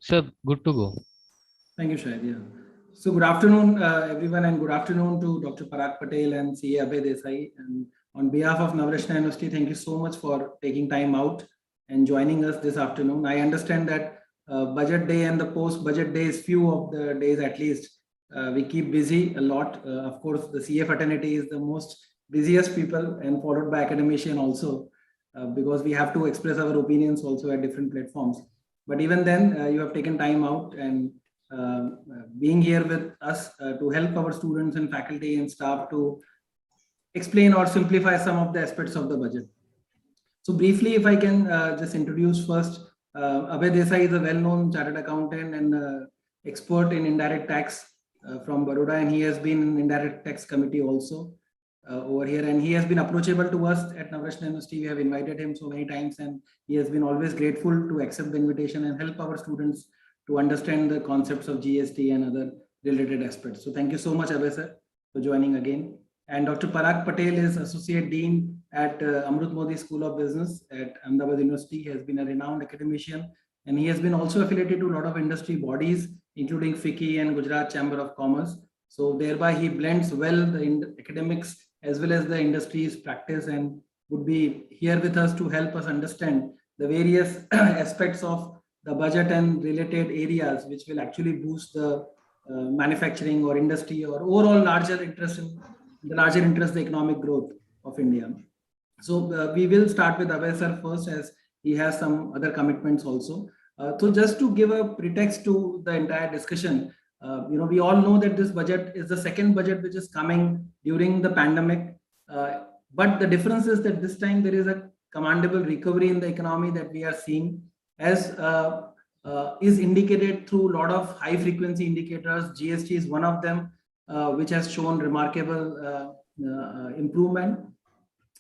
Sir, good to go. Thank you, Shahid. Yeah. So good afternoon, everyone, and good afternoon to Dr. Parag Patel and CA Abhay Desai. And on behalf of Navrachana University, thank you so much for taking time out and joining us this afternoon. I understand that budget day and the post-budget days, few of the days at least, we keep busy a lot. Of course, the CA fraternity is the most busiest people, and followed by academician also, because we have to express our opinions also at different platforms. But even then, you have taken time out and being here with us to help our students and faculty and staff to explain or simplify some of the aspects of the budget. So briefly, if I can just introduce first, Abhay Desai is a well-known chartered accountant and expert in indirect tax from Baroda, and he has been in indirect tax committee also over here, and he has been approachable to us at Navrachana University. We have invited him so many times, and he has been always grateful to accept the invitation and help our students to understand the concepts of GST and other related aspects. So thank you so much, Abhay sir, for joining again. And Dr. Parag Patel is Associate Dean at Amrut Modi School of Business at Ahmedabad University. He has been a renowned academician, and he has been also affiliated to a lot of industry bodies, including FICCI and Gujarat Chamber of Commerce. So thereby he blends well the academics as well as the industry's practice, and would be here with us to help us understand the various aspects of the budget and related areas which will actually boost the manufacturing or industry or overall larger interest in the economic growth of India. So we will start with Abhay sir first, as he has some other commitments also. So just to give a pretext to the entire discussion, we all know that this budget is the second budget which is coming during the pandemic. But the difference is that this time there is a commendable recovery in the economy that we are seeing, as is indicated through a lot of high frequency indicators. GST is one of them, which has shown remarkable improvement.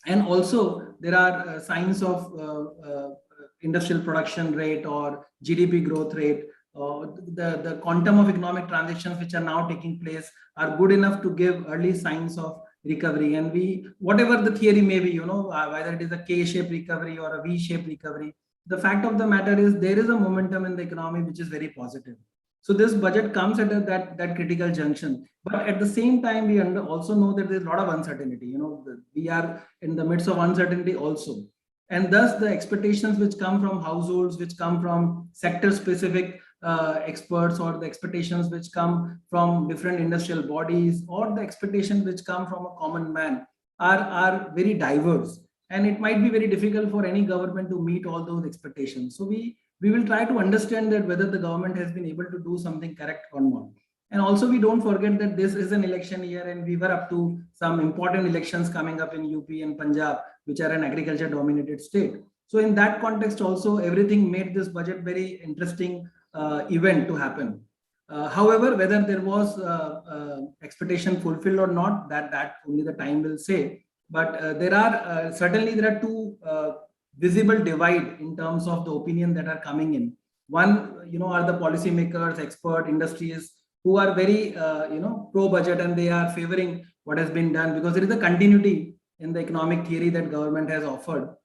And also there are signs of industrial production rate or GDP growth rate. The quantum of economic transactions which are now taking place are good enough to give early signs of recovery. And whatever the theory may be, whether it is a K-shaped recovery or a V-shaped recovery, the fact of the matter is there is a momentum in the economy which is very positive. So this budget comes at that critical junction. But at the same time, we also know that there's a lot of uncertainty. We are in the midst of uncertainty also. And thus the expectations which come from households, which come from sector-specific experts, or the expectations which come from different industrial bodies, or the expectations which come from a common man are very diverse. And it might be very difficult for any government to meet all those expectations. So we will try to understand that whether the government has been able to do something correct or not. And also we don't forget that this is an election year, and we were up to some important elections coming up in UP and Punjab, which are an agriculture dominated state. So in that context also, everything made this budget very interesting event to happen. However, whether there was expectation fulfilled or not, that only the time will say. But there are two visible divide in terms of the opinion that are coming in. One, are the policymakers, expert, industries who are very, pro budget, and they are favoring what has been done because there is a continuity in the economic theory that government has offered.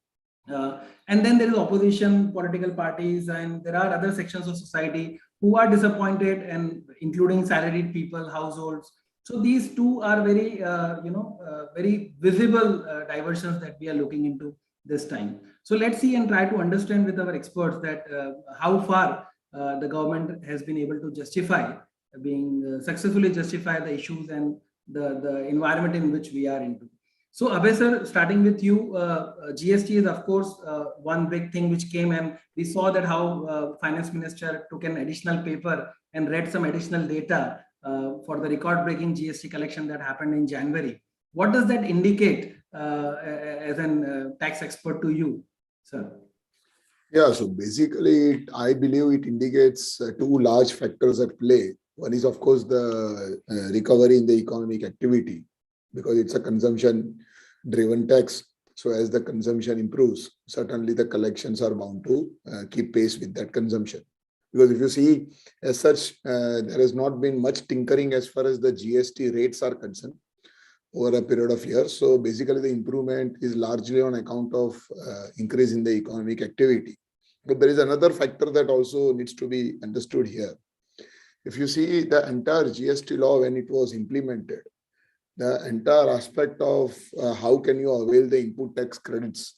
And then there is opposition, political parties, and there are other sections of society who are disappointed, and including salaried people, households. So these two are very, very visible diversions that we are looking into this time. So let's see and try to understand with our experts that how far the government has been able to successfully justify the issues and the environment in which we are into. So Abhay sir, starting with you, GST is of course one big thing which came, and we saw that how finance minister took an additional paper and read some additional data for the record-breaking GST collection that happened in January. What does that indicate as a tax expert to you, sir? Yeah, so basically, I believe it indicates two large factors at play. One is, of course, the recovery in the economic activity, because it's a consumption-driven tax. So as the consumption improves, certainly the collections are bound to keep pace with that consumption. Because if you see, as such, there has not been much tinkering as far as the GST rates are concerned over a period of years. So basically the improvement is largely on account of increase in the economic activity. But there is another factor that also needs to be understood here. If you see the entire GST law when it was implemented, the entire aspect of how can you avail the input tax credits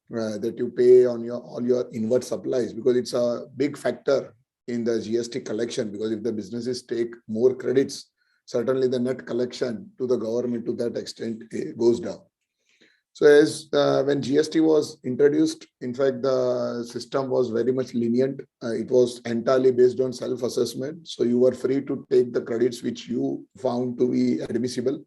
that you pay on all your inward supplies, because it's a big factor in the GST collection, because if the businesses take more credits, certainly the net collection to the government to that extent goes down. So as when GST was introduced, in fact, the system was very much lenient. It was entirely based on self-assessment. So you were free to take the credits which you found to be admissible.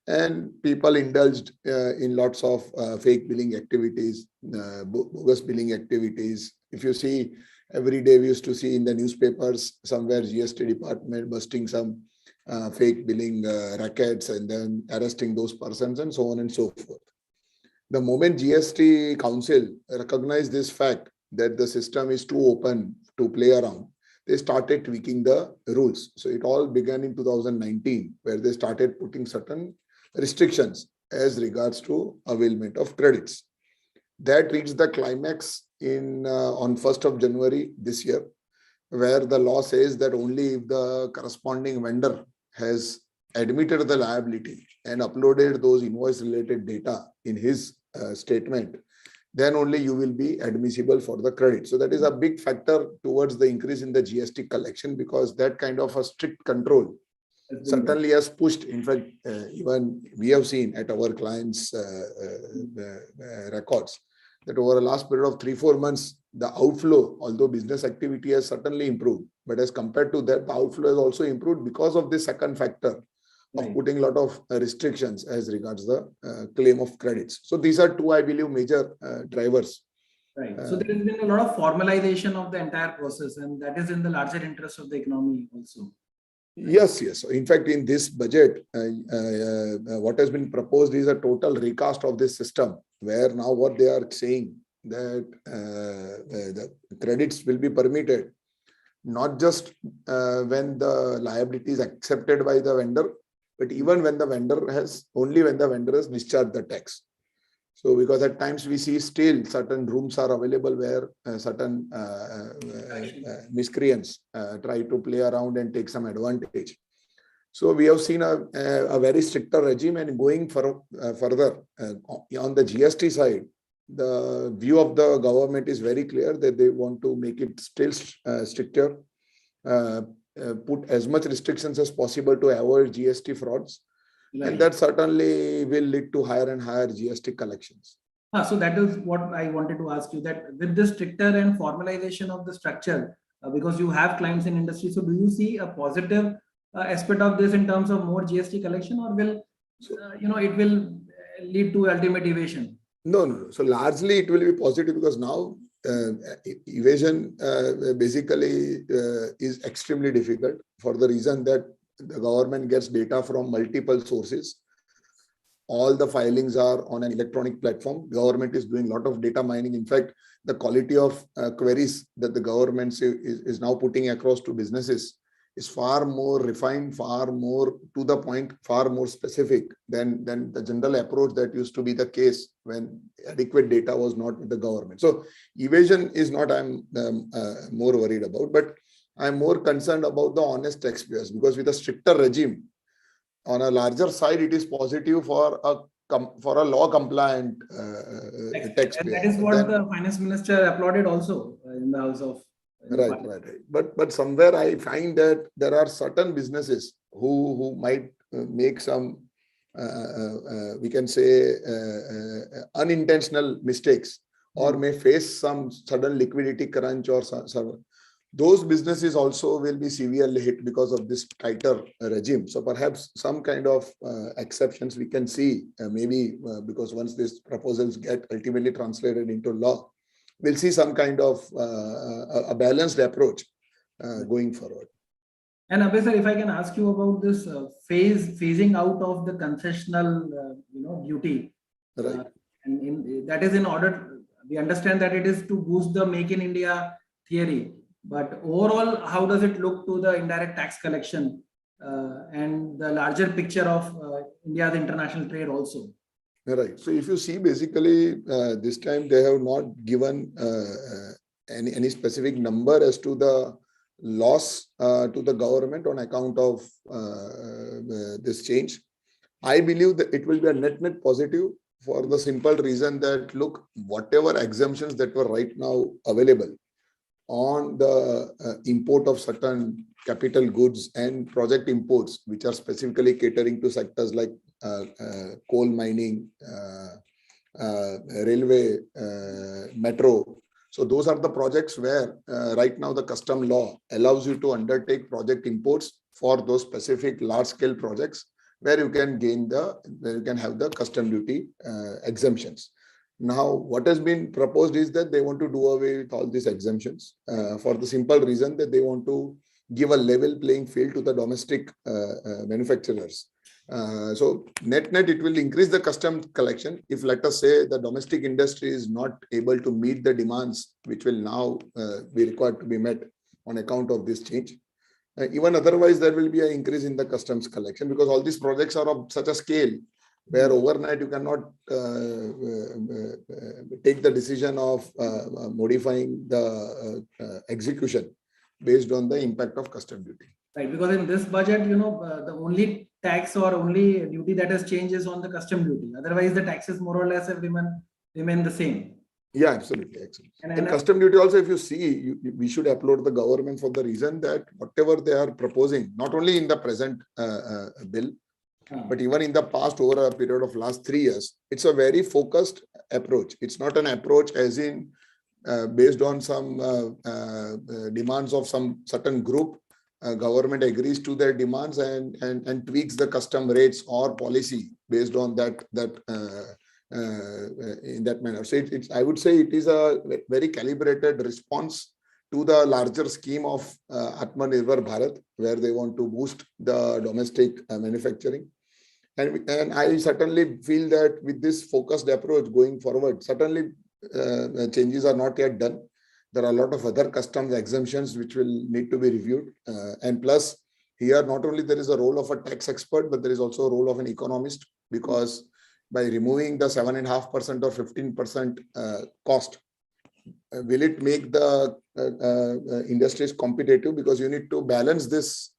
And people indulged in lots of fake billing activities, bogus billing activities. If you see, every day we used to see in the newspapers somewhere GST department busting some fake billing rackets and then arresting those persons and so on and so forth. The moment GST Council recognized this fact that the system is too open to play around, they started tweaking the rules. So it all began in 2019, where they started putting certain restrictions as regards to availment of credits. That reached the climax on 1st of January this year, where the law says that only if the corresponding vendor has admitted the liability and uploaded those invoice related data in his statement, then only you will be admissible for the credit. So that is a big factor towards the increase in the GST collection, because that kind of a strict control certainly has pushed. In fact, even we have seen at our clients' records that over the last period of 3-4 months, the outflow, although business activity has certainly improved, but as compared to that, the outflow has also improved because of this second factor of putting a lot of restrictions as regards the claim of credits. So these are two, I believe, major drivers. Right. So there has been a lot of formalization of the entire process, and that is in the larger interest of the economy also. Yes, yes. In fact, in this budget, what has been proposed is a total recast of this system, where now what they are saying that the credits will be permitted, not just when the liability is accepted by the vendor, but even when the vendor has discharged the tax. So because at times we see still certain rooms are available where certain miscreants try to play around and take some advantage. So we have seen a very stricter regime, and going further on the GST side, the view of the government is very clear that they want to make it still stricter, put as much restrictions as possible to avoid GST frauds. Right. And that certainly will lead to higher and higher GST collections. So that is what I wanted to ask you, that with the stricter and formalization of the structure, because you have clients in industry, so do you see a positive aspect of this in terms of more GST collection, or will it will lead to ultimate evasion? No. So largely it will be positive, because now evasion basically is extremely difficult, for the reason that the government gets data from multiple sources. All the filings are on an electronic platform. Government is doing a lot of data mining. In fact, the quality of queries that the government is now putting across to businesses is far more refined, far more to the point, far more specific than the general approach that used to be the case when adequate data was not with the government. So evasion is not I'm more worried about, but I'm more concerned about the honest taxpayers, because with a stricter regime on a larger side, it is positive for a law compliant taxpayer. And that is what the finance minister applauded also in the House of. Right. But somewhere I find that there are certain businesses who might make some, we can say, unintentional mistakes, or may face some sudden liquidity crunch or some. Those businesses also will be severely hit because of this tighter regime. So perhaps some kind of exceptions we can see, maybe because once these proposals get ultimately translated into law, we'll see some kind of a balanced approach going forward. And Abhay sir, if I can ask you about this phasing out of the concessional, duty, right? And that is in order. We understand that it is to boost the Make in India theory. But overall, how does it look to the indirect tax collection and the larger picture of India's international trade also? Right. So if you see, basically, this time they have not given any specific number as to the loss to the government on account of this change. I believe that it will be a net positive for the simple reason that, look, whatever exemptions that were right now available on the import of certain capital goods and project imports, which are specifically catering to sectors like coal mining, railway, metro. So those are the projects where right now the custom law allows you to undertake project imports for those specific large scale projects where you can have the custom duty exemptions. Now, what has been proposed is that they want to do away with all these exemptions for the simple reason that they want to give a level playing field to the domestic manufacturers. So net, it will increase the custom collection. If, let us say, the domestic industry is not able to meet the demands, which will now be required to be met on account of this change. Even otherwise, there will be an increase in the customs collection because all these projects are of such a scale where overnight you cannot take the decision of modifying the execution based on the impact of custom duty. Right, because in this budget, the only tax or only duty that has changed is on the custom duty. Otherwise, the taxes more or less have remain the same. Yeah, absolutely. And custom duty also, if you see, we should applaud the government for the reason that whatever they are proposing, not only in the present bill, but even in the past, over a period of last 3 years, it's a very focused approach. It's not an approach as in based on some demands of some certain group. Government agrees to their demands and tweaks the custom rates or policy based on that in that manner. So I would say it is a very calibrated response to the larger scheme of Atmanirbhar Bharat, where they want to boost the domestic manufacturing. And I certainly feel that with this focused approach going forward, certainly changes are not yet done. There are a lot of other customs exemptions which will need to be reviewed. And plus, here not only there is a role of a tax expert, but there is also a role of an economist, because by removing the 7.5% or 15% cost, will it make the industries competitive? Because you need to balance this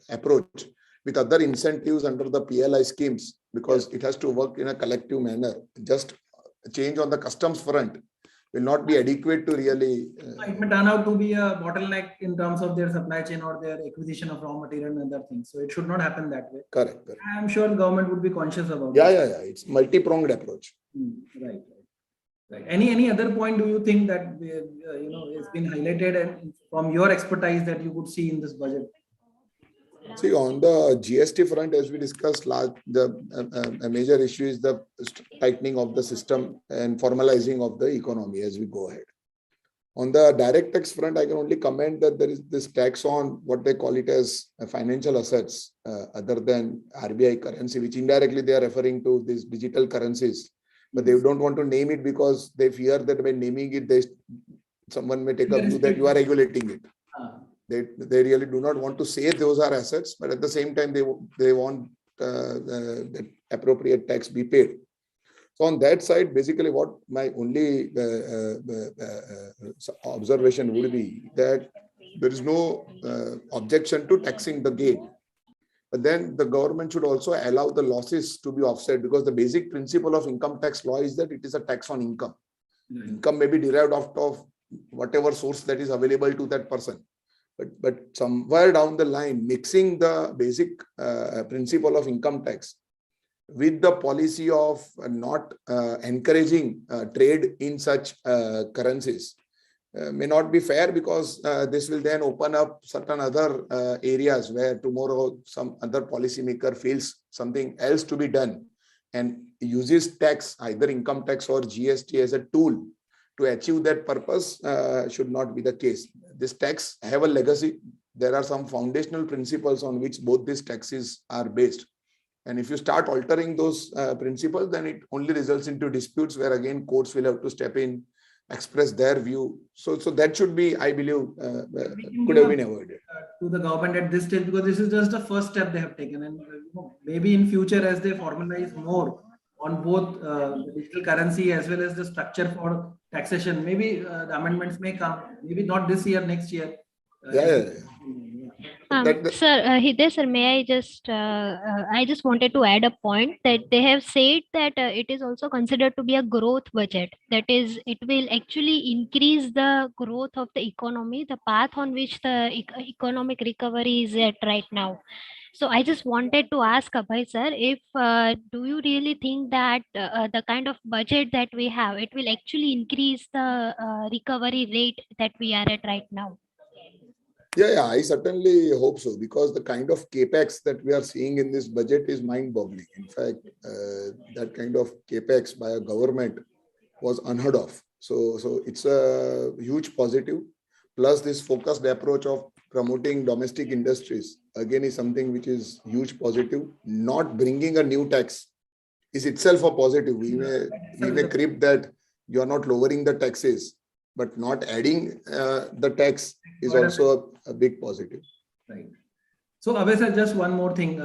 approach with other incentives under the PLI schemes, because it has to work in a collective manner. Just change on the customs front will not be adequate to really... it may turn out to be a bottleneck in terms of their supply chain or their acquisition of raw material and other things. So it should not happen that way. Correct. I'm sure the government would be conscious about it. Yeah. It's multi-pronged approach. Right. Any other point do you think that has been highlighted and from your expertise that you would see in this budget? See, on the GST front, as we discussed, a major issue is the tightening of the system and formalizing of the economy as we go ahead. On the direct tax front, I can only comment that there is this tax on what they call it as financial assets, other than RBI currency, which indirectly they are referring to these digital currencies. But they don't want to name it because they fear that by naming it, someone may take a view that you are regulating it. They really do not want to say those are assets, but at the same time, they want that appropriate tax be paid. So on that side, basically what my only observation would be that there is no objection to taxing the gain. But then the government should also allow the losses to be offset, because the basic principle of income tax law is that it is a tax on income. Income may be derived out of whatever source that is available to that person. But somewhere down the line, mixing the basic principle of income tax with the policy of not encouraging trade in such currencies may not be fair, because this will then open up certain other areas where tomorrow some other policymaker feels something else to be done and uses tax, either income tax or GST, as a tool to achieve that purpose. Should not be the case. This tax have a legacy. There are some foundational principles on which both these taxes are based. And if you start altering those principles, then it only results into disputes where again courts will have to step in, express their view. So that should be, I believe, could have been avoided. To the government at this stage, because this is just the first step they have taken, and maybe in future as they formalize more on both the digital currency as well as the structure for taxation. Maybe the amendments may come, maybe not this year, next year. Yeah. Sir, Hitesh, sir, may I just wanted to add a point that they have said that it is also considered to be a growth budget. That is, it will actually increase the growth of the economy, the path on which the economic recovery is at right now. So I just wanted to ask Abhay sir, if do you really think that the kind of budget that we have, it will actually increase the recovery rate that we are at right now? Yeah, I certainly hope so, because the kind of capex that we are seeing in this budget is mind-boggling. In fact, that kind of capex by a government was unheard of. So it's a huge positive. Plus, this focused approach of promoting domestic industries again is something which is huge positive. Not bringing a new tax is itself a positive. We may crib that you are not lowering the taxes, but not adding the tax is also a big positive. Right. So, Abhay sir, just one more thing.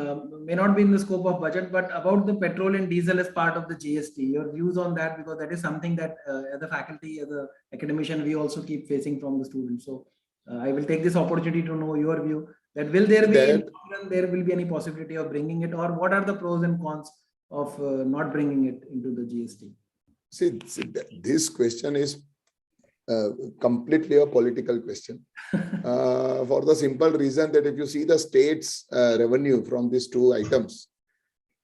May not be in the scope of budget, but about the petrol and diesel as part of the GST. Your views on that, because that is something that as a faculty, as a academician, we also keep facing from the students. So, I will take this opportunity to know your view. That will there be any possibility of bringing it, or what are the pros and cons of not bringing it into the GST? See, this question is completely a political question for the simple reason that if you see the state's revenue from these two items,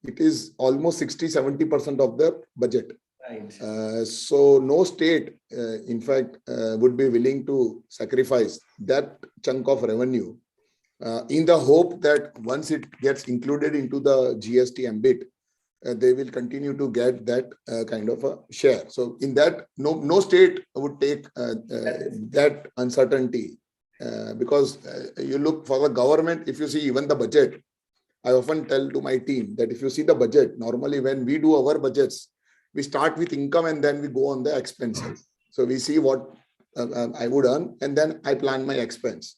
it is almost 60-70% of the budget. Right. So no state, in fact, would be willing to sacrifice that chunk of revenue in the hope that once it gets included into the GST ambit, they will continue to get that kind of a share. So in that, no state would take that uncertainty because you look for the government. If you see even the budget, I often tell to my team that if you see the budget, normally when we do our budgets, we start with income and then we go on the expenses. So we see what I would earn and then I plan my expense.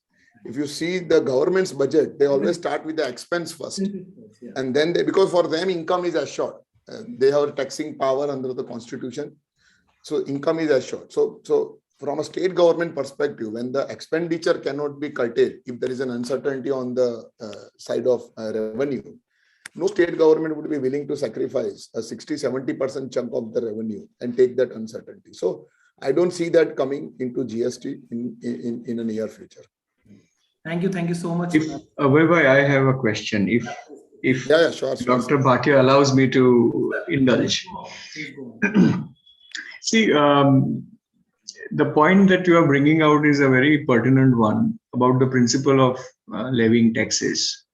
If you see the government's budget, they always start with the expense first. And then because for them, income is assured. They have taxing power under the constitution. So income is assured. So from a state government perspective, when the expenditure cannot be curtailed, if there is an uncertainty on the side of revenue, no state government would be willing to sacrifice a 60-70% chunk of the revenue and take that uncertainty. So I don't see that coming into GST in a near future. Thank you so much. Abhay, I have a question. If sure. Dr. Bhatia allows me to indulge. See, the point that you are bringing out is a very pertinent one about the principle of levying taxes.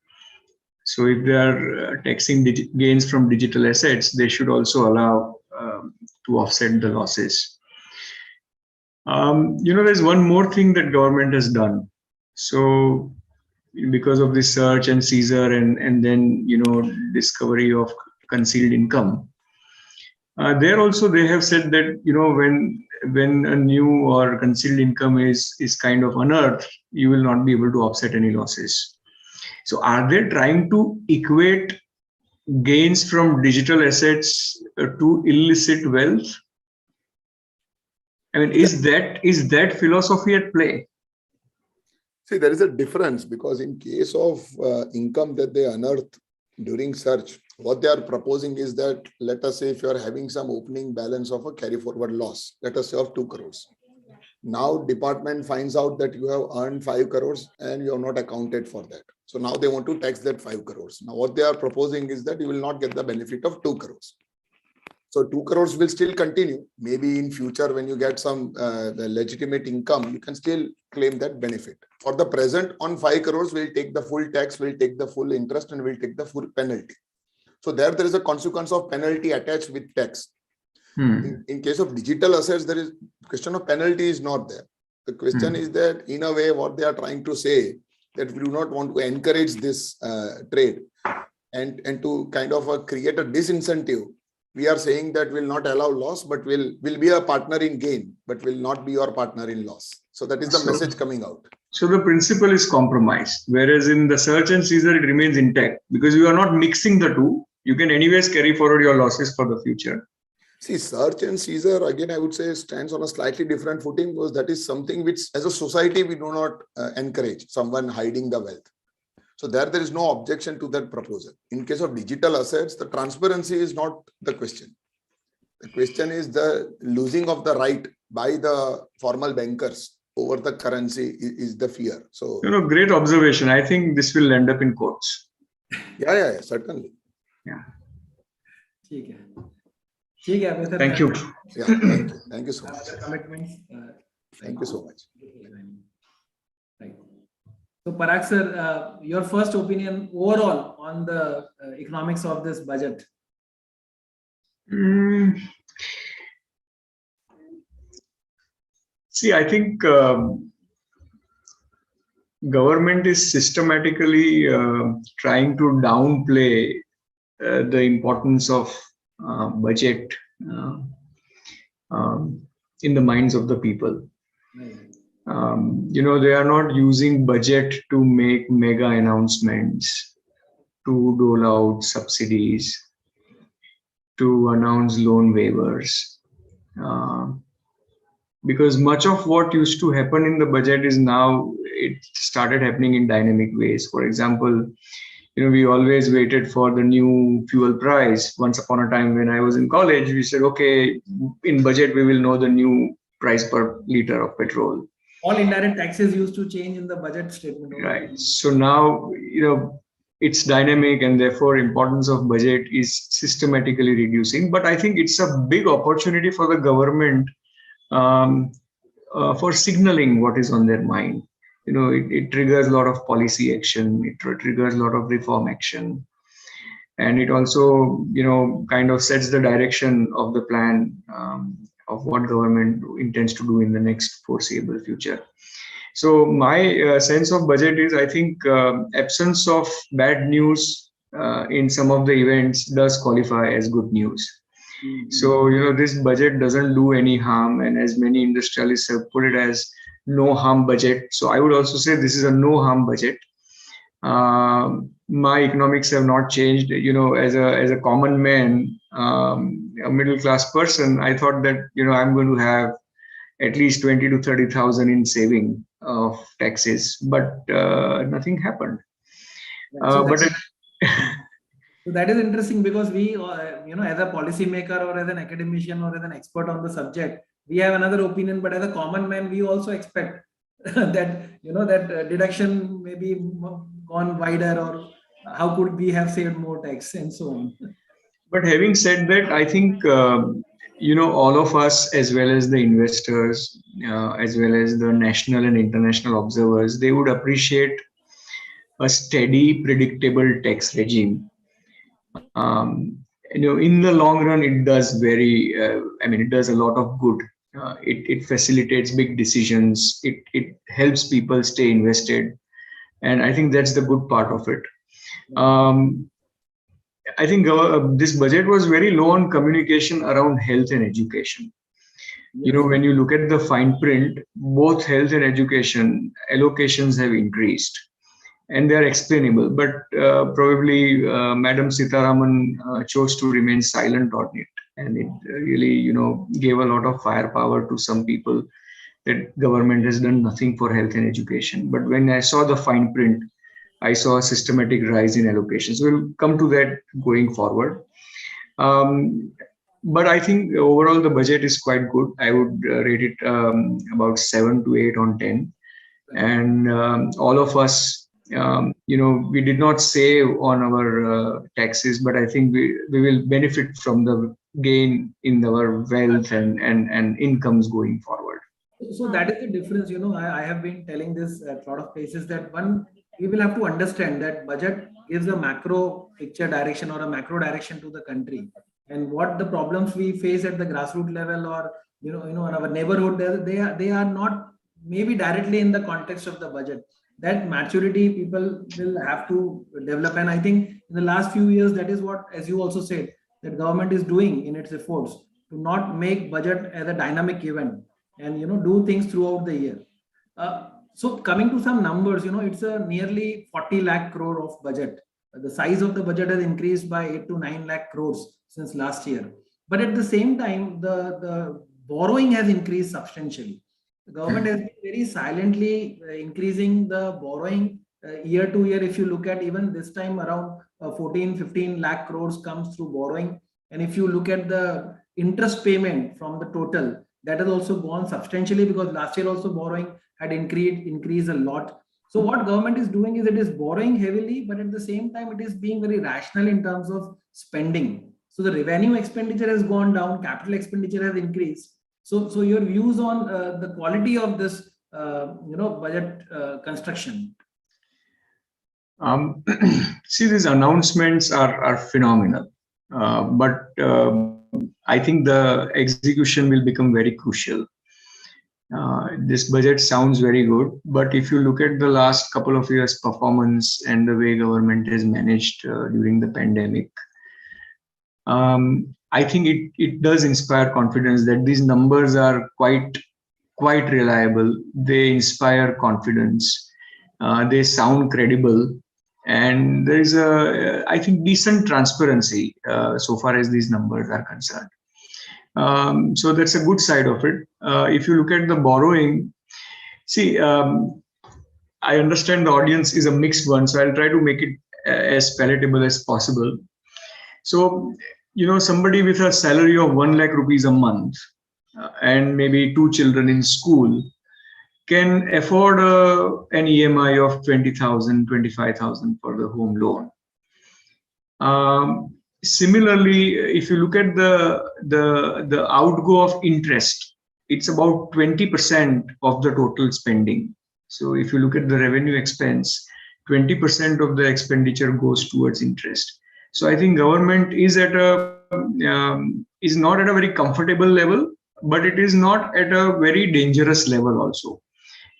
So if they are taxing gains from digital assets, they should also allow to offset the losses. There's one more thing that government has done. So because of this search and seizure and then, discovery of concealed income, there also they have said that, when a new or concealed income is kind of unearthed, you will not be able to offset any losses. So are they trying to equate gains from digital assets to illicit wealth? I mean, is that philosophy at play? See, there is a difference because in case of income that they unearth during search, what they are proposing is that, let us say if you are having some opening balance of a carry forward loss, let us say of 2 crores. Now department finds out that you have earned 5 crores and you have not accounted for that. So now they want to tax that 5 crores. Now what they are proposing is that you will not get the benefit of 2 crores. So 2 crores will still continue. Maybe in future, when you get some the legitimate income, you can still claim that benefit. For the present, on 5 crores, we'll take the full tax, we'll take the full interest, and we'll take the full penalty. So there is a consequence of penalty attached with tax. In case of digital assets, there is question of penalty is not there. The question is that in a way, what they are trying to say that we do not want to encourage this trade and to kind of create a disincentive. We are saying that we'll not allow loss, but we'll be a partner in gain, but will not be your partner in loss. So that is the message coming out. So the principle is compromised, whereas in the search and seizure, it remains intact because you are not mixing the two. you can anyways carry forward your losses for the future. See, search and seizure, again, I would say stands on a slightly different footing, because that is something which as a society, we do not encourage someone hiding the wealth. So there is no objection to that proposal. In case of digital assets, the transparency is not the question. The question is the losing of the right by the formal bankers over the currency is the fear. So, great observation. I think this will end up in courts. Yeah, certainly. Yeah. Thank you. Yeah, thank you so much. Commitments. Thank you so much. Right. So Parag sir, your first opinion overall on the economics of this budget. See, I think government is systematically trying to downplay the importance of budget in the minds of the people. They are not using budget to make mega announcements, to dole out subsidies, to announce loan waivers. Because much of what used to happen in the budget is now, it started happening in dynamic ways. For example, we always waited for the new fuel price. Once upon a time when I was in college, we said, okay, in budget, we will know the new price per liter of petrol. All indirect taxes used to change in the budget statement. Right. So now, it's dynamic, and therefore importance of budget is systematically reducing. But I think it's a big opportunity for the government for signaling what is on their mind. It triggers a lot of policy action. It triggers a lot of reform action. And it also, kind of sets the direction of the plan of what government intends to do in the next foreseeable future. So my sense of budget is, I think, absence of bad news in some of the events does qualify as good news. So, this budget doesn't do any harm, and as many industrialists have put it as no harm budget. So I would also say this is a no harm budget. My economics have not changed. As a common man, a middle class person, I thought that, I'm going to have at least 20 to 30,000 in saving of taxes, but nothing happened. So that is interesting, because we, as a policymaker or as an academician or as an expert on the subject, we have another opinion. But as a common man, we also expect that that deduction may be gone wider, or how could we have saved more tax and so on. But having said that, I think all of us, as well as the investors, as well as the national and international observers, they would appreciate a steady, predictable tax regime. In the long run, it does it does a lot of good. It facilitates big decisions. It helps people stay invested. And I think that's the good part of it. I think this budget was very low on communication around health and education. When you look at the fine print, both health and education allocations have increased. And they are explainable, but probably Madam Sitaraman chose to remain silent on it, and it really, gave a lot of firepower to some people that government has done nothing for health and education. But when I saw the fine print, I saw a systematic rise in allocations. We'll come to that going forward. But I think overall the budget is quite good. I would rate it about 7 to 8 on 10, and all of us. We did not save on our taxes, but I think we will benefit from the gain in our wealth and incomes going forward. So that is the difference. I have been telling this at a lot of places, that we will have to understand that budget gives a macro picture direction or a macro direction to the country, and what the problems we face at the grassroots level, or in our neighborhood, they are not maybe directly in the context of the budget. That maturity people will have to develop. And I think in the last few years, that is what, as you also said, that government is doing in its efforts to not make budget as a dynamic event, and do things throughout the year. So coming to some numbers, it's a nearly 40 lakh crore of budget. the size of the budget has increased by 8 to 9 lakh crores since last year. But at the same time, the borrowing has increased substantially. The government has been very silently increasing the borrowing year to year. If you look at even this time around 14-15 lakh crores comes through borrowing. And if you look at the interest payment from the total, that has also gone substantially, because last year also borrowing had increased a lot. So what government is doing is it is borrowing heavily, but at the same time it is being very rational in terms of spending. So the revenue expenditure has gone down, capital expenditure has increased. So your views on the quality of this budget construction? See, these announcements are phenomenal, but I think the execution will become very crucial. This budget sounds very good, but if you look at the last couple of years' performance and the way government has managed during the pandemic, I think it does inspire confidence that these numbers are quite reliable. They inspire confidence. They sound credible, and there is I think, decent transparency so far as these numbers are concerned. So that's a good side of it. If you look at the borrowing, see, I understand the audience is a mixed one, so I'll try to make it as palatable as possible. So, somebody with a salary of 1 lakh rupees a month and maybe 2 children in school can afford an EMI of 20,000, 25,000 for the home loan. Similarly, if you look at the outgo of interest, it's about 20% of the total spending. So if you look at the revenue expense, 20% of the expenditure goes towards interest. So I think government is at is not at a very comfortable level, but it is not at a very dangerous level also.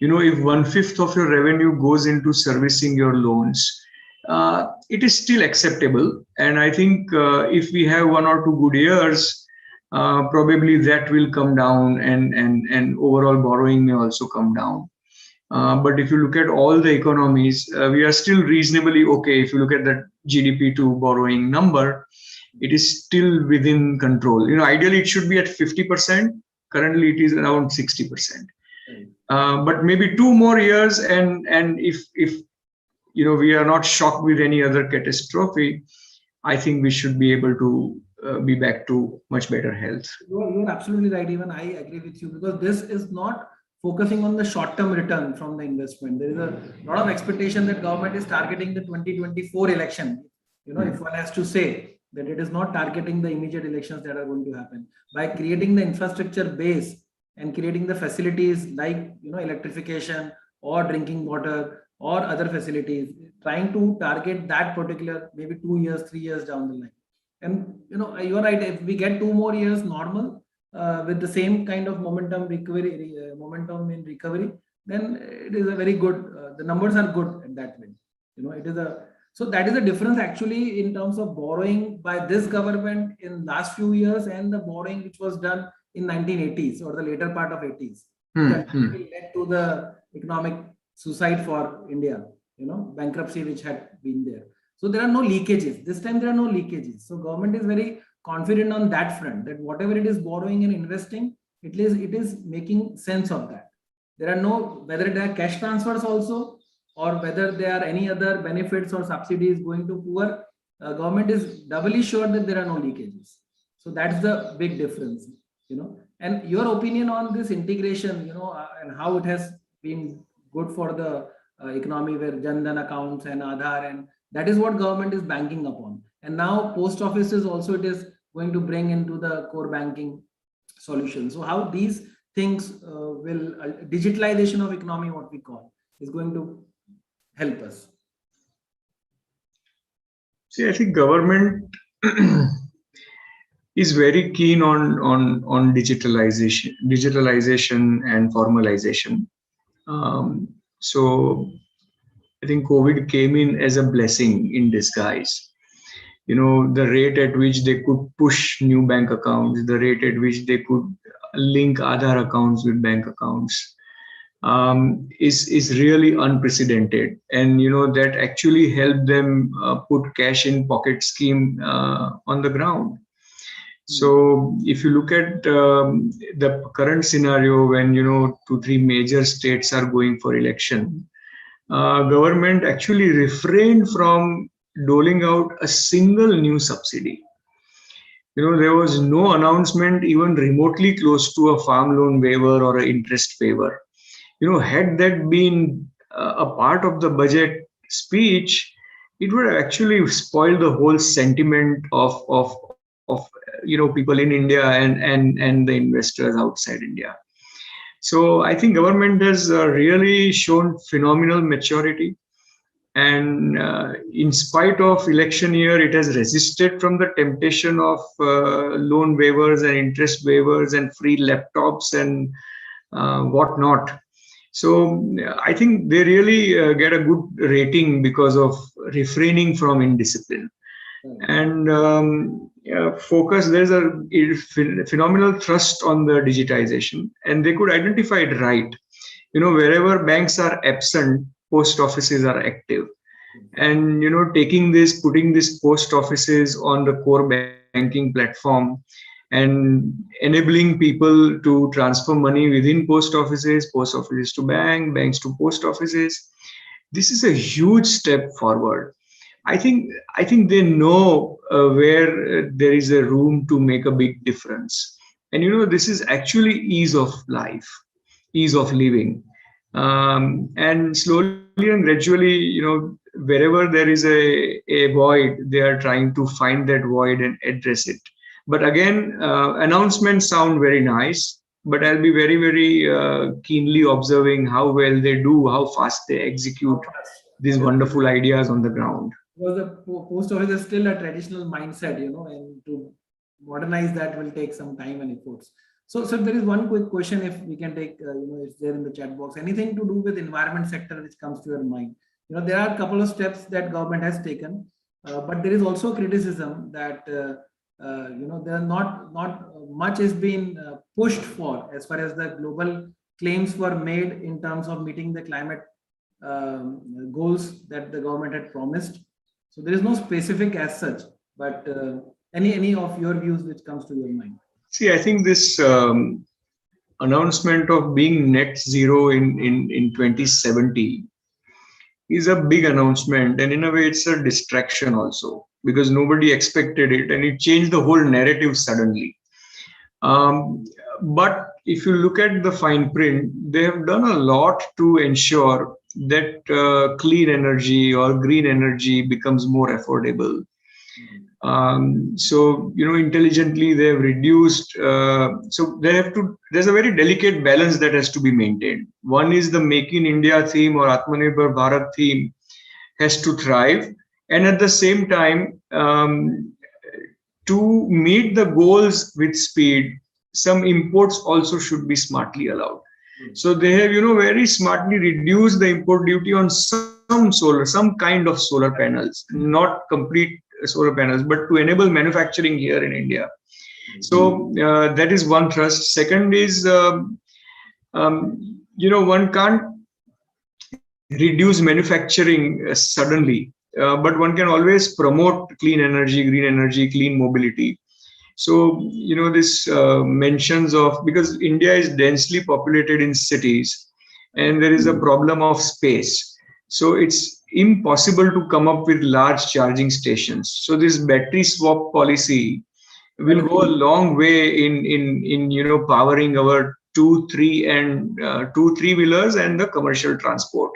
If 1/5 of your revenue goes into servicing your loans, it is still acceptable. And I think if we have 1 or 2 good years, probably that will come down, and overall borrowing may also come down. But if you look at all the economies, we are still reasonably okay. If you look at the GDP to borrowing number, it is still within control. Ideally it should be at 50%. Currently it is around 60%. But maybe 2 more years, and if we are not shocked with any other catastrophe, I think we should be able to be back to much better health. You're absolutely right. Even I agree with you, because this is not focusing on the short-term return from the investment. There is a lot of expectation that government is targeting the 2024 election. If one has to say that it is not targeting the immediate elections that are going to happen, by creating the infrastructure base and creating the facilities like electrification or drinking water or other facilities, trying to target that particular maybe 2 years, 3 years down the line. And you're right. If we get 2 more years normal, with the same kind of momentum in recovery, then it is a very good. The numbers are good in that way. So that is a difference actually in terms of borrowing by this government in last few years and the borrowing which was done in 1980s or the later part of 80s. That actually led to the economic suicide for India. Bankruptcy which had been there. So there are no leakages. This time there are no leakages. So government is very confident on that front, that whatever it is borrowing and investing, it is making sense of that. There are no, whether there are cash transfers also, or whether there are any other benefits or subsidies going to poor, government is doubly sure that there are no leakages. So that's the big difference. And your opinion on this integration, and how it has been good for the economy, where Jan Dhan accounts and Aadhaar, and that is what government is banking upon. And now post offices also it is going to bring into the core banking solution. So how these things will digitalization of economy, what we call, is going to help us? See, I think government is very keen on digitalization and formalization. So I think COVID came in as a blessing in disguise. The rate at which they could push new bank accounts, the rate at which they could link Aadhaar accounts with bank accounts, is really unprecedented, and that actually helped them put cash in pocket scheme on the ground. So if you look at the current scenario, when 2-3 major states are going for election, government actually refrained from doling out a single new subsidy. There was no announcement even remotely close to a farm loan waiver or an interest waiver. Had that been a part of the budget speech, it would have actually spoiled the whole sentiment of people in India and the investors outside India. So I think government has really shown phenomenal maturity, and in spite of election year, it has resisted from the temptation of loan waivers and interest waivers and free laptops and whatnot. So I think they really get a good rating because of refraining from indiscipline. And focus, there's a phenomenal thrust on the digitization, and they could identify it right. Wherever banks are absent, post offices are active. And putting this post offices on the core banking platform and enabling people to transfer money within post offices to banks to post offices, this is a huge step forward. I think they know where there is a room to make a big difference, and this is actually ease of life, ease of living, and slowly and gradually, wherever there is a void, they are trying to find that void and address it. But again, announcements sound very nice, but I'll be very, very keenly observing how well they do, how fast they execute these wonderful ideas on the ground. Because the post office is still a traditional mindset, and to modernize that will take some time and efforts. So there is one quick question, if we can take, it's there in the chat box. Anything to do with environment sector which comes to your mind? There are a couple of steps that government has taken, but there is also criticism that there are not much is being pushed for as far as the global claims were made in terms of meeting the climate goals that the government had promised. So there is no specific as such, but any of your views which comes to your mind? See, I think this announcement of being net zero in 2070 is a big announcement, and in a way it's a distraction also, because nobody expected it and it changed the whole narrative suddenly. But if you look at the fine print, they have done a lot to ensure that clean energy or green energy becomes more affordable. So intelligently they have reduced, so there's a very delicate balance that has to be maintained. One is the Make in India theme or Atmanirbhar Bharat theme has to thrive, and at the same time, to meet the goals with speed, some imports also should be smartly allowed. So they have very smartly reduced the import duty on some kind of solar panels, not complete solar panels, but to enable manufacturing here in India. So that is one thrust. Second is, one can't reduce manufacturing suddenly, but one can always promote clean energy, green energy, clean mobility. So, this mentions of, because India is densely populated in cities and there is a problem of space. So it's impossible to come up with large charging stations. So this battery swap policy will go a long way in powering our 2-3 wheelers and the commercial transport,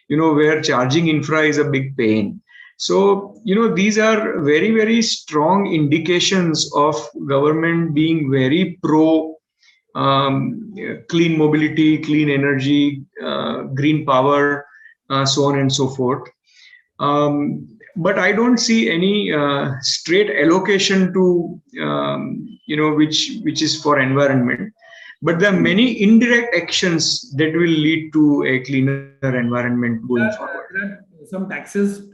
where charging infra is a big pain. So, these are very, very strong indications of government being very pro clean mobility, clean energy, green power, so on and so forth. But I don't see any straight allocation to, which is for environment. But there are many indirect actions that will lead to a cleaner environment going forward. Some taxes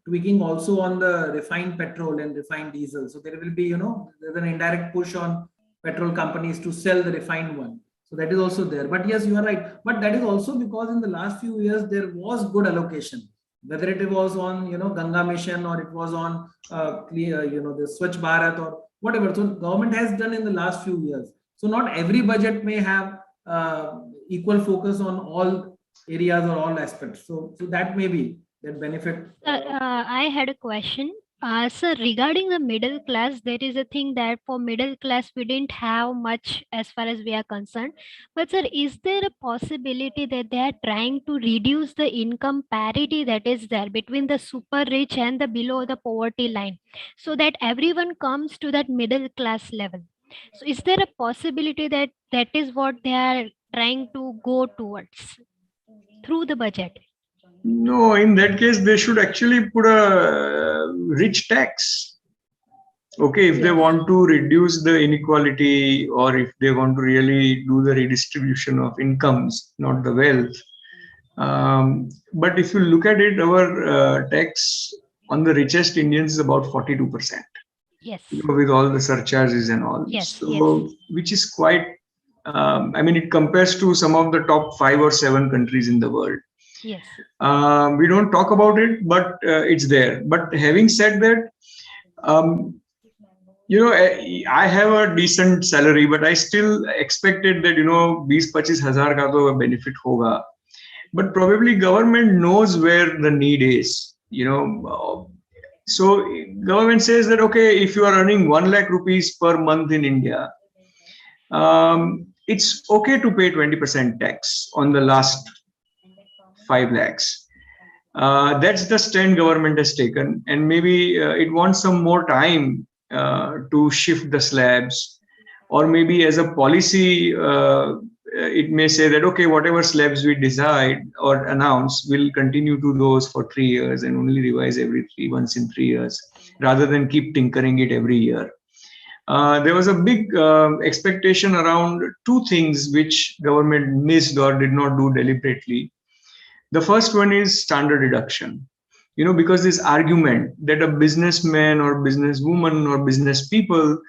tweaking also on the refined petrol and refined diesel. So there will be, there's an indirect push on petrol companies to sell the refined one. So that is also there. But yes, you are right. But that is also because in the last few years there was good allocation, whether it was on Ganga Mission or it was on the Swachh Bharat or whatever. So government has done in the last few years. So not every budget may have equal focus on all areas or all aspects. So that may be that benefit. I had a question. Sir, regarding the middle class, there is a thing that for middle class, we didn't have much as far as we are concerned. But, sir, is there a possibility that they are trying to reduce the income parity that is there between the super rich and the below the poverty line so that everyone comes to that middle class level? So, is there a possibility that that is what they are trying to go towards through the budget? No, in that case, they should actually put a rich tax. Okay, if they want to reduce the inequality or if they want to really do the redistribution of incomes, not the wealth. But if you look at it, our tax on the richest Indians is about 42%. Yes. With all the surcharges and all. Yes. So, which is quite, it compares to some of the top 5 or 7 countries in the world. Yes. We don't talk about it, but it's there. But having said that, I have a decent salary, but I still expected that 20-25,000 ka to benefit hoga. But probably government knows where the need is. So government says that, okay, if you are earning 1 lakh rupees per month in India, it's okay to pay 20% tax on the last 5 lakhs. That's the stand government has taken, and maybe it wants some more time to shift the slabs, or maybe as a policy, it may say that, okay, whatever slabs we decide or announce, we'll continue to those for 3 years and only revise once in 3 years, rather than keep tinkering it every year. There was a big expectation around 2 things which government missed or did not do deliberately. The first one is standard deduction. Because this argument that a businessman or businesswoman or business people,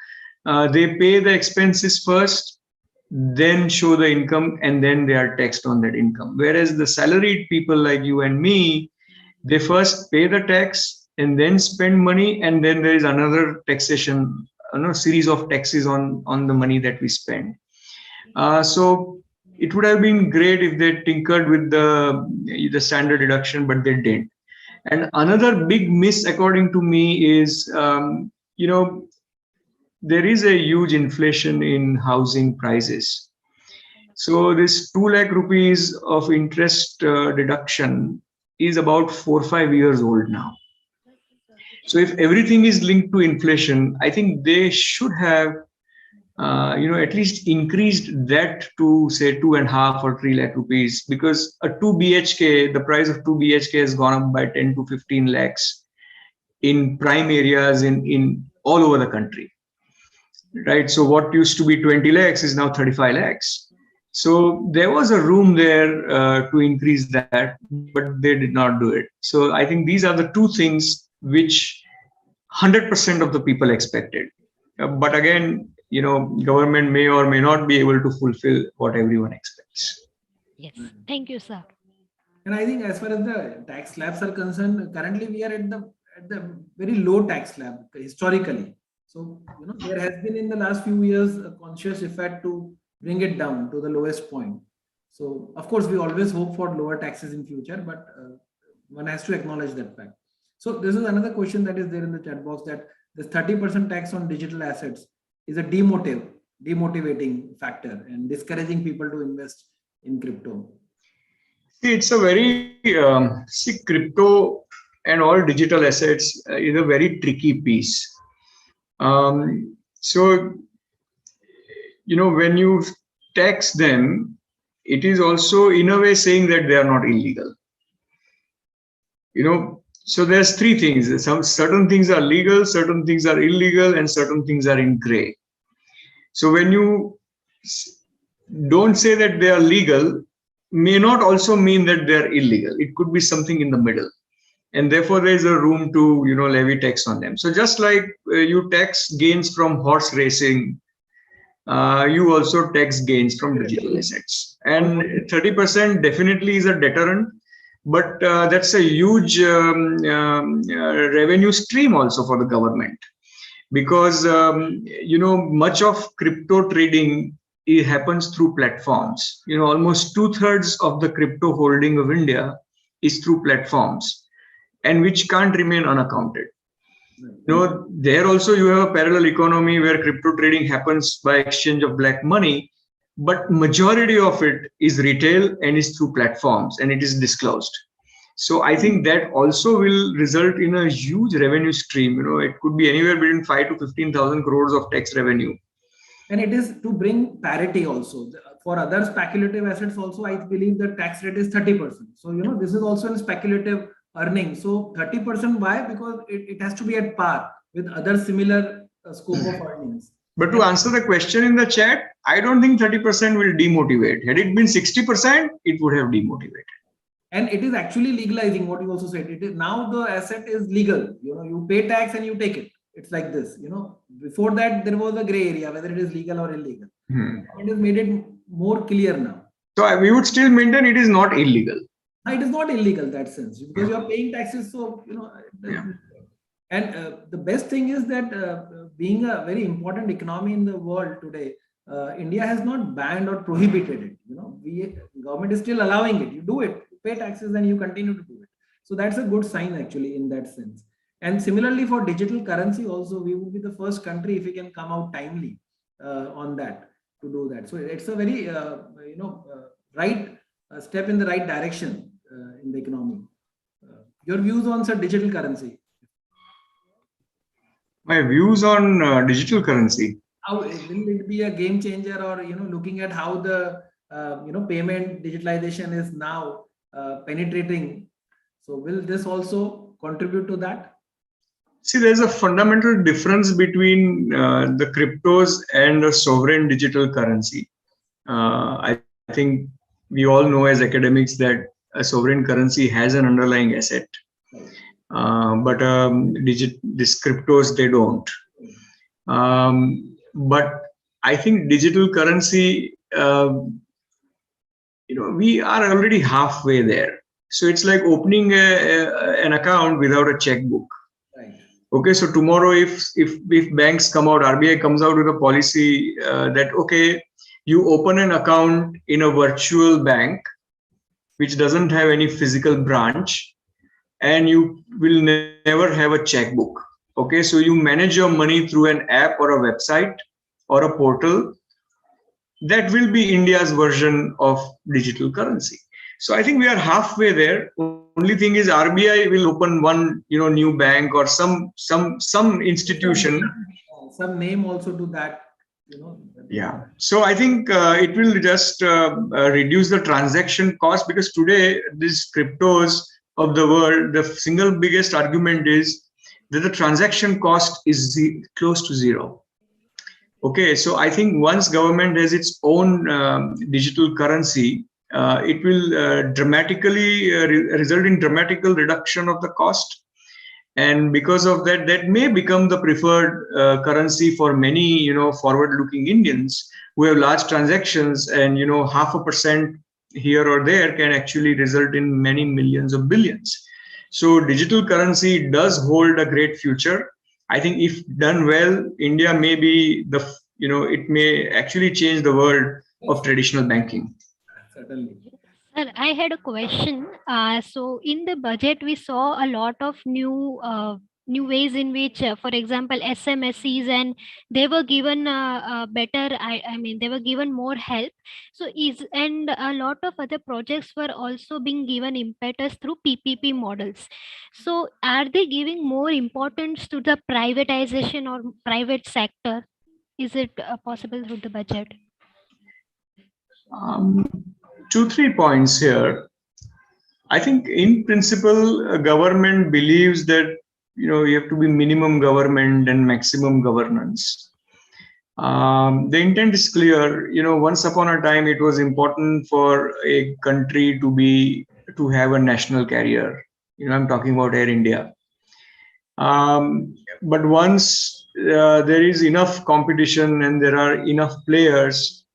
they pay the expenses first, then show the income, and then they are taxed on that income. Whereas the salaried people like you and me, they first pay the tax and then spend money, and then there is another taxation, series of taxes on the money that we spend. So it would have been great if they tinkered with the standard deduction, but they didn't. And another big miss, according to me, is there is a huge inflation in housing prices. So this 2 lakh rupees of interest deduction is about 4 or 5 years old now. So if everything is linked to inflation, I think they should have at least increased that to say 2.5 or 3 lakh rupees, because a 2 BHK, the price of 2 BHK has gone up by 10 to 15 lakhs in prime areas in all over the country, right? So what used to be 20 lakhs is now 35 lakhs. So there was a room there to increase that, but they did not do it. So I think these are the 2 things which 100% of the people expected. But again, government may or may not be able to fulfill what everyone expects. Yes. Thank you, sir. And I think as far as the tax slabs are concerned, currently we are at the very low tax slab historically. So, there has been in the last few years a conscious effort to bring it down to the lowest point. So, of course, we always hope for lower taxes in future, but one has to acknowledge that fact. So, this is another question that is there in the chat box, that this 30% tax on digital assets is a demotivating factor and discouraging people to invest in crypto. See, it's a very crypto and all digital assets is a very tricky piece. So when you tax them, it is also in a way saying that they are not illegal. So there's 3 things. Certain things are legal, certain things are illegal, and certain things are in gray. So when you don't say that they are legal, may not also mean that they are illegal. It could be something in the middle. And therefore, there is a room to, levy tax on them. So just like you tax gains from horse racing, you also tax gains from digital assets. And 30% definitely is a deterrent, but that's a huge revenue stream also for the government, because much of crypto trading, it happens through platforms. Almost 2/3 of the crypto holding of India is through platforms, and which can't remain unaccounted. There also you have a parallel economy where crypto trading happens by exchange of black money, but majority of it is retail and is through platforms, and it is disclosed. So I think that also will result in a huge revenue stream. It could be anywhere between 5 to 15,000 crores of tax revenue. And it is to bring parity also. For other speculative assets also, I believe the tax rate is 30%. So, this is also in speculative earning. So 30%, why? Because it has to be at par with other similar scope of earnings. But to answer the question in the chat, I don't think 30% will demotivate. Had it been 60%, it would have demotivated. And it is actually legalizing what you also said. It is now the asset is legal. You pay tax and you take it. It's like this. Before that there was a gray area whether it is legal or illegal. It has made it more clear now. So we would still maintain it is not illegal. No, it is not illegal in that sense, because you are paying taxes. So and the best thing is that being a very important economy in the world today, India has not banned or prohibited it. Government is still allowing it. You do it, you pay taxes, and you continue to do it. So that's a good sign actually in that sense. And similarly for digital currency also, we would be the first country if we can come out timely on that to do that. So it's a very right step in the right direction in the economy. Your views on digital currency? My views on digital currency. How will it be a game changer, or looking at how the payment digitalization is now penetrating? So will this also contribute to that? See, there's a fundamental difference between the cryptos and a sovereign digital currency. I think we all know as academics that a sovereign currency has an underlying asset, but these cryptos, they don't. But I think digital currency, we are already halfway there. So it's like opening an account without a checkbook. Okay, so tomorrow if banks come out, RBI comes out with a policy that, okay, you open an account in a virtual bank which doesn't have any physical branch, and you will never have a checkbook. Okay, so you manage your money through an app or a website or a portal. That will be India's version of digital currency. So I think we are halfway there. Only thing is RBI will open one, new bank or some institution. Some name also to that, Yeah. So I think it will just reduce the transaction cost, because today these cryptos of the world, the single biggest argument is that the transaction cost is close to zero. Okay. So I think once government has its own digital currency, it will dramatically result in dramatical reduction of the cost, and because of that, that may become the preferred currency for many forward-looking Indians who have large transactions, and 0.5% here or there can actually result in many millions of billions. So digital currency does hold a great future. I think if done well, India may be it may actually change the world of traditional banking. Certainly. Sir, I had a question. So in the budget, we saw a lot of new ways in which, for example, SMSCs, and they were given better. I mean, they were given more help. So and a lot of other projects were also being given impetus through PPP models. So are they giving more importance to the privatization or private sector? Is it possible through the budget? 2-3 points here. I think in principle, government believes that you have to be minimum government and maximum governance. The intent is clear. Once upon a time, it was important for a country to have a national carrier. I'm talking about Air India. But once there is enough competition and there are enough players,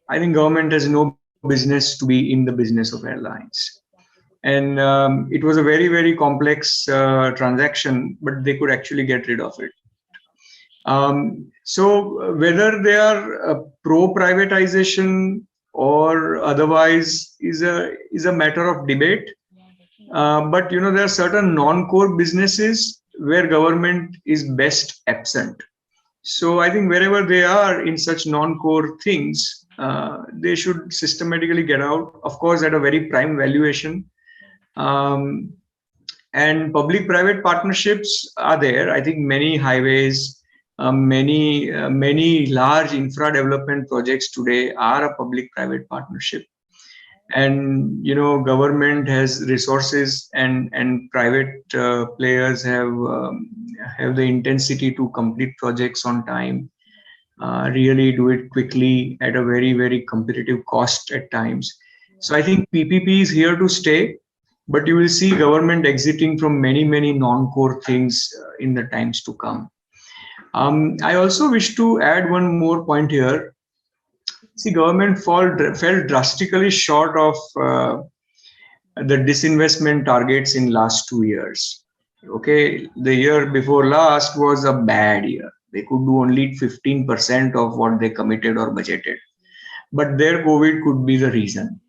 I think government has no business to be in the business of airlines. And it was a very, very complex transaction, but they could actually get rid of it. So whether they are pro privatization or otherwise is a matter of debate. But there are certain non-core businesses where government is best absent. So I think wherever they are in such non-core things, they should systematically get out, of course, at a very prime valuation. And public-private partnerships are there. I think many highways, many large infra development projects today are a public-private partnership. And government has resources, and private players have the intensity to complete projects on time, really do it quickly at a very, very competitive cost at times. So I think PPP is here to stay, but you will see government exiting from many, many non-core things in the times to come. I also wish to add one more point here. See, government fell drastically short of the disinvestment targets in last 2 years. Okay, the year before last was a bad year. They could do only 15% of what they committed or budgeted. But their COVID could be the reason.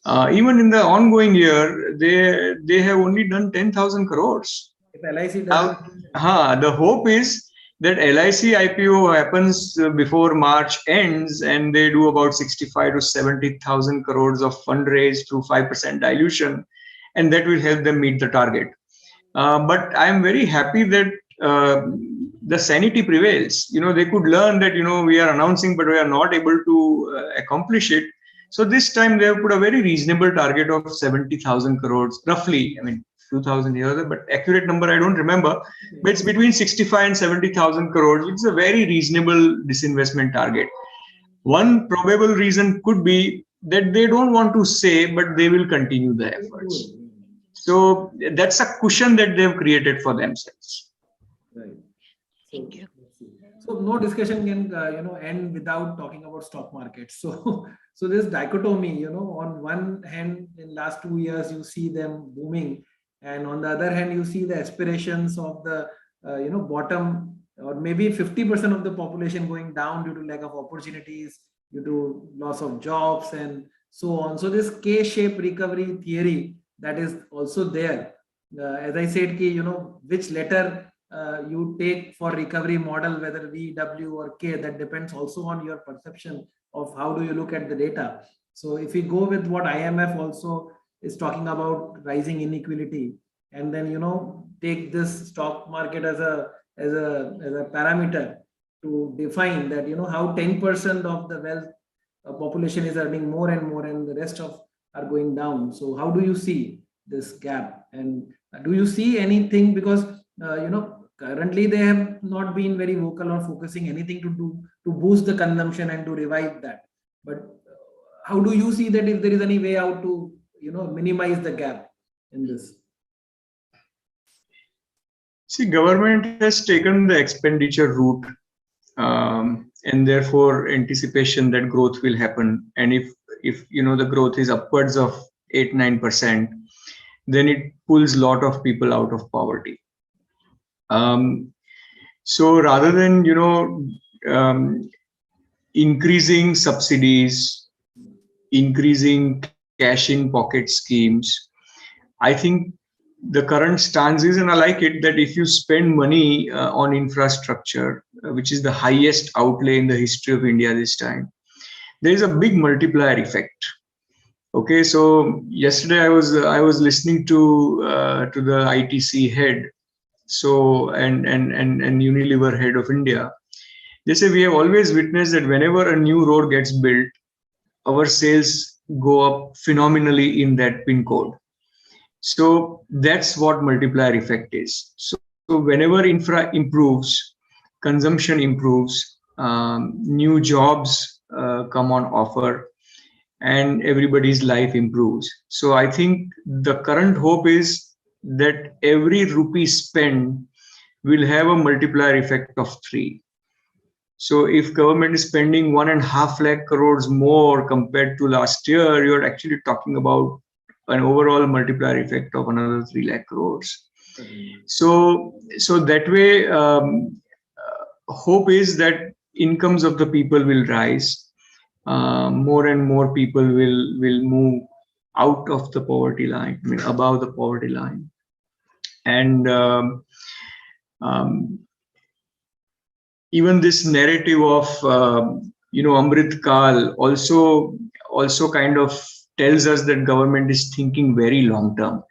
Even in the ongoing year, they have only done 10,000 crores. If LIC does the hope is that LIC IPO happens before March ends, and they do about 65 to 70,000 crores of fundraise through 5% dilution, and that will help them meet the target. But I am very happy that the sanity prevails. They could learn that we are announcing, but we are not able to accomplish it. So this time they have put a very reasonable target of 70,000 crores, roughly. I mean, few thousand here, but accurate number I don't remember. But it's between 65 and 70,000 crores, which is a very reasonable disinvestment target. One probable reason could be that they don't want to say, but they will continue the efforts. So that's a cushion that they've created for themselves. Right. Thank you. So no discussion can end without talking about stock market. So this dichotomy, on one hand, in last 2 years you see them booming, and on the other hand you see the aspirations of the bottom, or maybe 50% of the population going down due to lack of opportunities, due to loss of jobs and so on. So this K-shaped recovery theory that is also there. As I said, which letter you take for recovery model, whether V, W or K, that depends also on your perception of how do you look at the data. So if we go with what IMF also is talking about, rising inequality, and then take this stock market as a parameter to define that how 10% of the wealth population is earning more and more, and the rest of are going down. So how do you see this gap, and do you see anything, because currently they have not been very vocal or focusing anything to do to boost the consumption and to revive that, but how do you see that, if there is any way out to minimize the gap in this? See, government has taken the expenditure route, and therefore anticipation that growth will happen. And if the growth is upwards of 8-9%, then it pulls a lot of people out of poverty. So rather than increasing subsidies, increasing cash in pocket schemes, I think the current stance is, and I like it, that if you spend money on infrastructure, which is the highest outlay in the history of India this time, there is a big multiplier effect. Okay, so yesterday I was listening to the ITC head, so and Unilever head of India. They say we have always witnessed that whenever a new road gets built, our sales go up phenomenally in that pin code. So that's what multiplier effect is. So whenever infra improves, consumption improves, new jobs come on offer, and everybody's life improves. So I think the current hope is that every rupee spent will have a multiplier effect of 3. So if government is spending 1.5 lakh crores more compared to last year, you're actually talking about an overall multiplier effect of another 3 lakh crores. So that way, hope is that incomes of the people will rise. More and more people will move out of the poverty line, I mean above the poverty line, and even this narrative of Amrit Kal also kind of tells us that government is thinking very long term.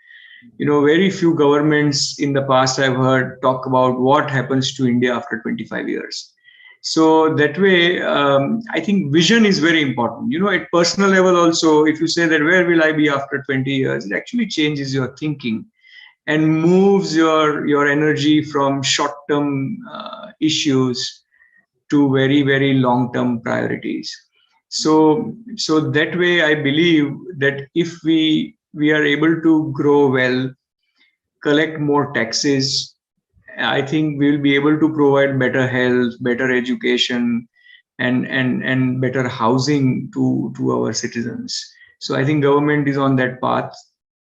Very few governments in the past I've heard talk about what happens to India after 25 years. So that way, I think vision is very important. At personal level also, if you say that where will I be after 20 years, it actually changes your thinking and moves your energy from short-term issues to very, very long-term priorities. So that way, I believe that if we are able to grow well, collect more taxes, I think we will be able to provide better health, better education, and better housing to our citizens. So I think government is on that path,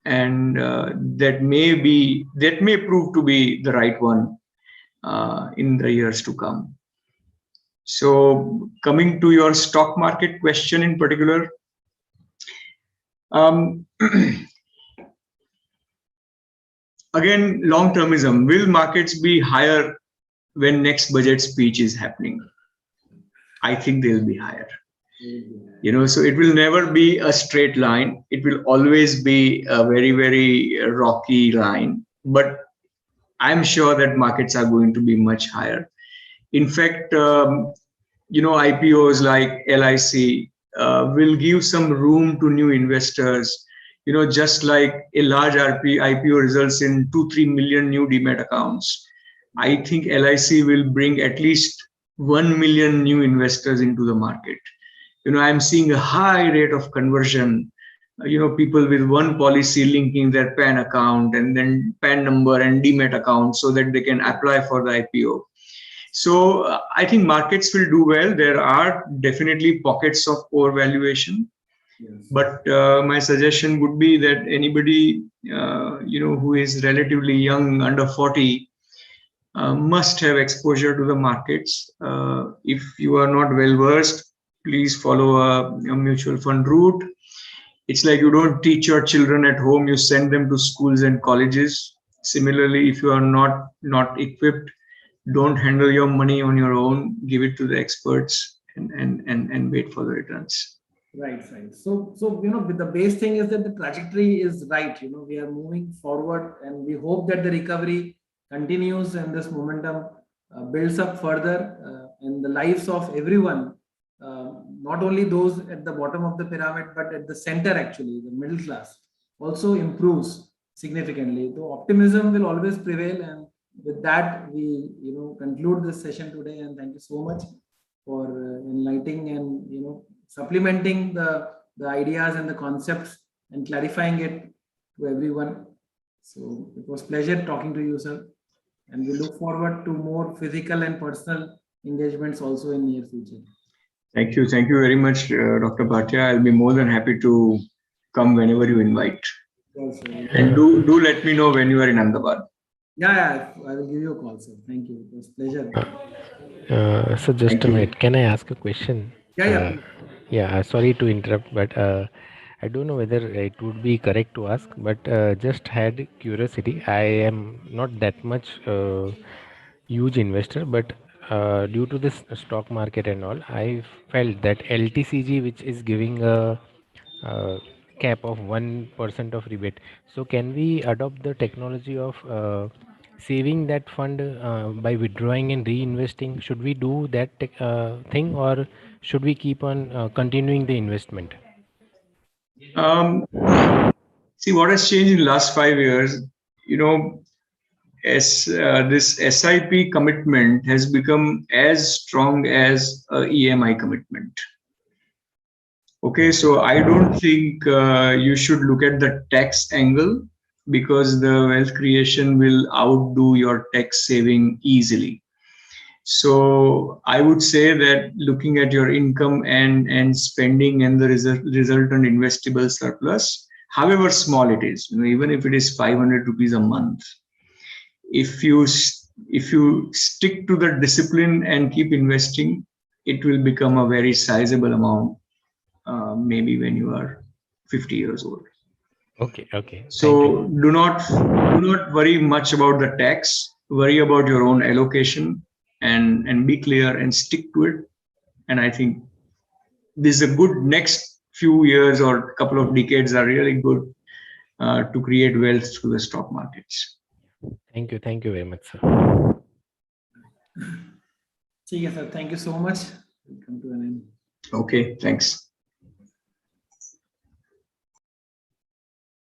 and that may prove to be the right one in the years to come. So coming to your stock market question in particular, again, long-termism. Will markets be higher when next budget speech is happening? I think they'll be higher. So it will never be a straight line. It will always be a very, very rocky line. But I'm sure that markets are going to be much higher. In fact, IPOs like LIC will give some room to new investors. Just like a large IPO results in 2-3 million new demat accounts, I think LIC will bring at least 1 million new investors into the market. I'm seeing a high rate of conversion. People with one policy linking their PAN account and then PAN number and demat account so that they can apply for the IPO. So I think markets will do well. There are definitely pockets of overvaluation. Yes. But my suggestion would be that anybody who is relatively young, under 40, must have exposure to the markets. If you are not well versed, please follow a mutual fund route. It's like you don't teach your children at home, you send them to schools and colleges. Similarly, if you are not equipped, don't handle your money on your own, give it to the experts and wait for the returns. Right. So the base thing is that the trajectory is right. We are moving forward, and we hope that the recovery continues and this momentum builds up further in the lives of everyone, not only those at the bottom of the pyramid, but at the center, actually, the middle class also improves significantly. So optimism will always prevail. And with that, we conclude this session today. And thank you so much for enlightening and supplementing the ideas and the concepts and clarifying it to everyone. So it was a pleasure talking to you, sir. And we look forward to more physical and personal engagements also in near future. Thank you. Thank you very much, Dr. Bhatia. I'll be more than happy to come whenever you invite. Yes, and do let me know when you are in Ahmedabad. Yeah, I will give you a call, sir. Thank you. It was a pleasure. So just a minute. Can I ask a question? Yeah. Sorry to interrupt, but I don't know whether it would be correct to ask, but just had curiosity. I am not that much huge investor, but due to this stock market and all, I felt that LTCG, which is giving a cap of 1% of rebate. So can we adopt the technology of saving that fund by withdrawing and reinvesting? Should we do that thing, or should we keep on continuing the investment? See, what has changed in the last 5 years, as this SIP commitment has become as strong as a EMI commitment. Okay, so I don't think you should look at the tax angle. because the wealth creation will outdo your tax saving easily. So I would say that looking at your income and spending and the resultant investable surplus, however small it is, even if it is 500 rupees a month, if you stick to the discipline and keep investing, it will become a very sizable amount, maybe when you are 50 years old. Okay. Thank So you. do not worry much about the tax. Worry about your own allocation and be clear and stick to it. And I think this is a good next few years or couple of decades are really good to create wealth through the stock markets. Thank you very much, sir. Yes, sir. Thank you so much. We'll come to an end. Okay, thanks.